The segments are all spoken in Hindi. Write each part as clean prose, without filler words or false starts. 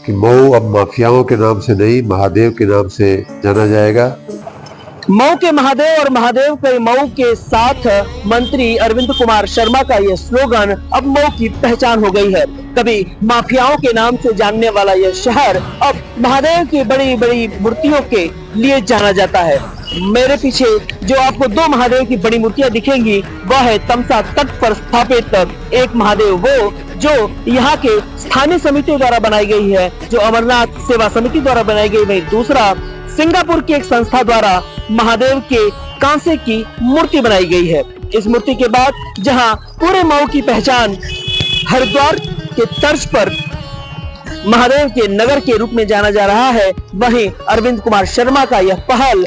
कि मऊ अब माफियाओं के नाम से नहीं महादेव के नाम से जाना जाएगा। मऊ के महादेव और महादेव के मऊ के साथ मंत्री अरविंद कुमार शर्मा का यह स्लोगन अब मऊ की पहचान हो गई है। कभी माफियाओं के नाम से जानने वाला यह शहर अब महादेव की बड़ी बड़ी मूर्तियों के लिए जाना जाता है। मेरे पीछे जो आपको दो महादेव की बड़ी मूर्तियां दिखेंगी वह है तमसा तट पर स्थापित एक महादेव, वो जो यहाँ के स्थानीय समितियों द्वारा बनाई गई है, जो अमरनाथ सेवा समिति द्वारा बनाई गई। वही दूसरा सिंगापुर की एक संस्था द्वारा महादेव के कांसे की मूर्ति बनाई गई है। इस मूर्ति के बाद जहां पूरे मऊ की पहचान हरिद्वार के तर्ज पर महादेव के नगर के रूप में जाना जा रहा है, वहीं अरविंद कुमार शर्मा का यह पहल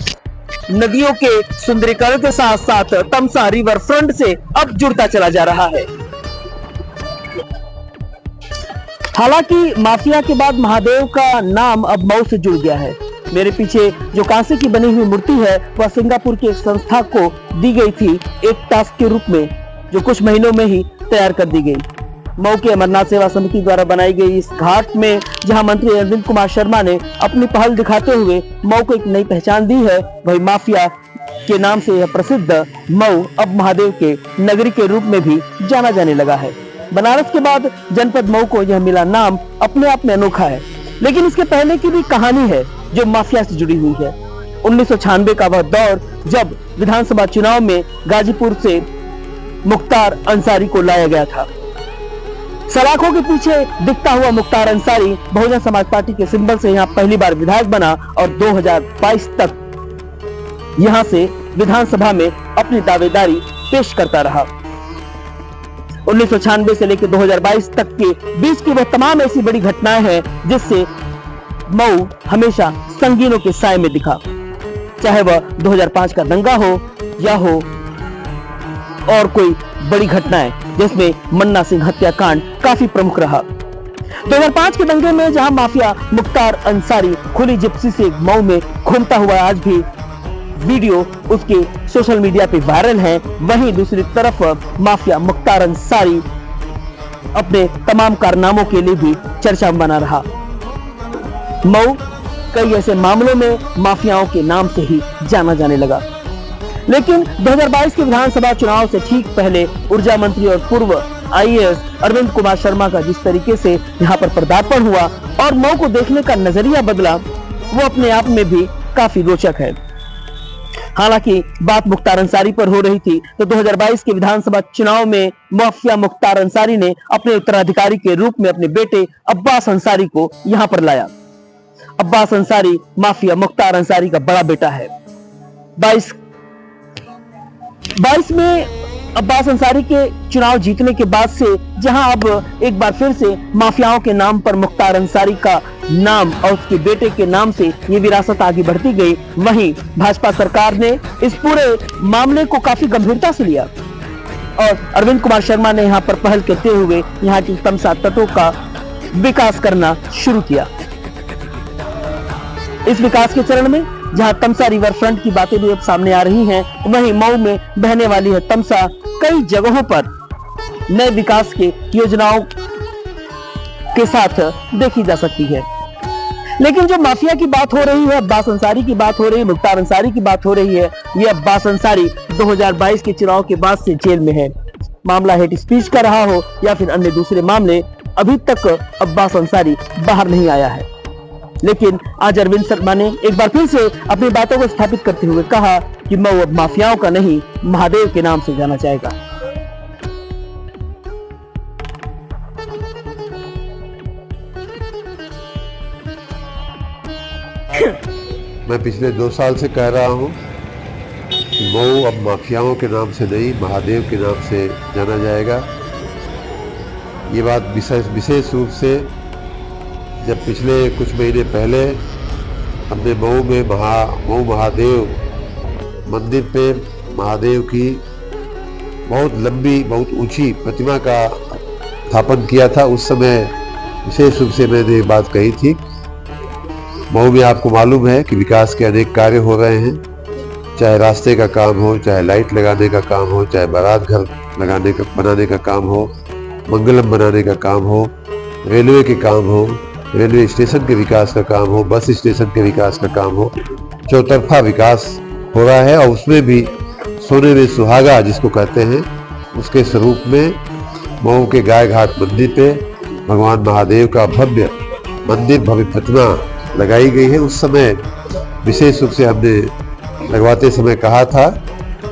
नदियों के सुंदरीकरण के साथ साथ तमसा रिवर फ्रंट से अब जुड़ता चला जा रहा है। हालांकि माफिया के बाद महादेव का नाम अब मऊ से जुड़ गया है। मेरे पीछे जो कांसे की बनी हुई मूर्ति है वह सिंगापुर की एक संस्था को दी गई थी एक टास्क के रूप में, जो कुछ महीनों में ही तैयार कर दी गई। मऊ के अमरनाथ सेवा समिति द्वारा बनाई गई इस घाट में जहां मंत्री अरविंद कुमार शर्मा ने अपनी पहल दिखाते हुए मऊ को एक नई पहचान दी है, वही माफिया के नाम से यह प्रसिद्ध मऊ अब महादेव के नगरी के रूप में भी जाना जाने लगा है। बनारस के बाद जनपद मऊ को यह मिला नाम अपने आप में अनोखा है, लेकिन इसके पहले की भी कहानी है जो माफिया से जुड़ी हुई है। 1996 का वह दौर जब विधानसभा चुनाव में गाजीपुर से मुख्तार अंसारी को लाया गया था। सलाखों के पीछे दिखता हुआ मुख्तार अंसारी बहुजन समाज पार्टी के सिंबल से यहाँ पहली बार विधायक बना और 2022 तक यहाँ से विधानसभा में अपनी दावेदारी पेश करता रहा। 1996 से लेकर 2022 तक के बीच की वह तमाम ऐसी बड़ी घटनाएं हैं जिससे मऊ हमेशा संगीनों के साए में दिखा, चाहे वह 2005 का दंगा हो या हो और कोई बड़ी घटनाएं जिसमें मन्ना सिंह हत्याकांड काफी प्रमुख रहा। 2005 के दंगे में जहां माफिया मुख्तार अंसारी खुली जिप्सी से मऊ में घूमता हुआ आज भी वीडियो उसके सोशल मीडिया पे वायरल है, वहीं दूसरी तरफ माफिया मुख्तार अंसारी अपने तमाम कारनामों के लिए भी चर्चा में बना रहा। मऊ कई ऐसे मामलों में माफियाओं के नाम से ही जाना जाने लगा, लेकिन 2022 के विधानसभा चुनाव से ठीक पहले ऊर्जा मंत्री और पूर्व आईएएस अरविंद कुमार शर्मा का जिस तरीके से यहाँ पर पदार्पण हुआ और मऊ को देखने का नजरिया बदला, वो अपने आप में भी काफी रोचक है। हालांकि बात मुख्तार अंसारी पर हो रही थी तो 2022 के विधानसभा चुनाव में माफिया मुख्तार अंसारी ने अपने उत्तराधिकारी के रूप में अपने बेटे अब्बास अंसारी को यहाँ पर लाया। अब्बास अंसारी माफिया मुख्तार अंसारी का बड़ा बेटा है। 22 में अब्बास अंसारी के चुनाव जीतने के बाद से जहां अब एक बार फिर से माफियाओं के नाम पर मुख्तार अंसारी का नाम और उसके बेटे के नाम से ये विरासत आगे बढ़ती गई, वहीं भाजपा सरकार ने इस पूरे मामले को काफी गंभीरता से लिया और अरविंद कुमार शर्मा ने यहाँ पर पहल करते हुए यहाँ की तमसा तटों का विकास करना शुरू किया। इस विकास के चरण में जहां तमसा रिवर फ्रंट की बातें भी अब सामने आ रही हैं, वहीं मऊ में बहने वाली है तमसा कई जगहों पर नए विकास के योजनाओं के साथ देखी जा सकती है। लेकिन जो माफिया की बात हो रही है, अब्बास अंसारी की बात हो रही है, मुख्तार अंसारी की बात हो रही है, ये अब्बास अंसारी 2022 के चुनाव के बाद से जेल में है। मामला हेट स्पीच का रहा हो या फिर अन्य दूसरे मामले, अभी तक अब्बास अंसारी बाहर नहीं आया है। लेकिन आज अरविंद शर्मा ने एक बार फिर से अपनी बातों को स्थापित करते हुए कहा कि मऊ अब माफियाओं का नहीं महादेव के नाम से जाना जाएगा। मैं पिछले 2 साल से कह रहा हूँ कि मऊ अब माफियाओं के नाम से नहीं महादेव के नाम से जाना जाएगा। ये बात विशेष रूप से जब पिछले कुछ महीने पहले हमने मऊ में मऊ महादेव मंदिर पे महादेव की बहुत लंबी बहुत ऊंची प्रतिमा का स्थापन किया था, उस समय विशेष रूप से मैंने एक बात कही थी। मऊ में आपको मालूम है कि विकास के अनेक कार्य हो रहे हैं, चाहे रास्ते का काम हो, चाहे लाइट लगाने का काम हो, चाहे बारात घर बनाने का काम हो, मंगलम बनाने का काम हो, रेलवे के काम हो, रेलवे स्टेशन के विकास का काम हो, बस स्टेशन के विकास का काम हो, चौतरफा विकास हो रहा है। और उसमें भी सोने में सुहागा जिसको कहते हैं, उसके स्वरूप में मऊ के गाय घाट मंदिर पे भगवान महादेव का भव्य मंदिर, भव्य प्रतिमा लगाई गई है। उस समय विशेष रूप से हमने लगवाते समय कहा था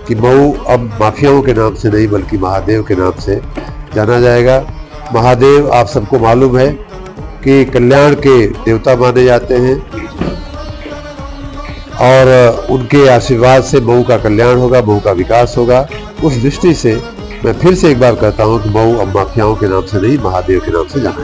कि मऊ अब माफियाओं के नाम से नहीं बल्कि महादेव के नाम से जाना जाएगा। महादेव आप सबको मालूम है कि कल्याण के देवता माने जाते हैं और उनके आशीर्वाद से मऊ का कल्याण होगा, मऊ का विकास होगा। उस दृष्टि से मैं फिर से एक बार कहता हूं कि मऊ अब माफियाओं के नाम से नहीं महादेव के नाम से जाना जाएगा।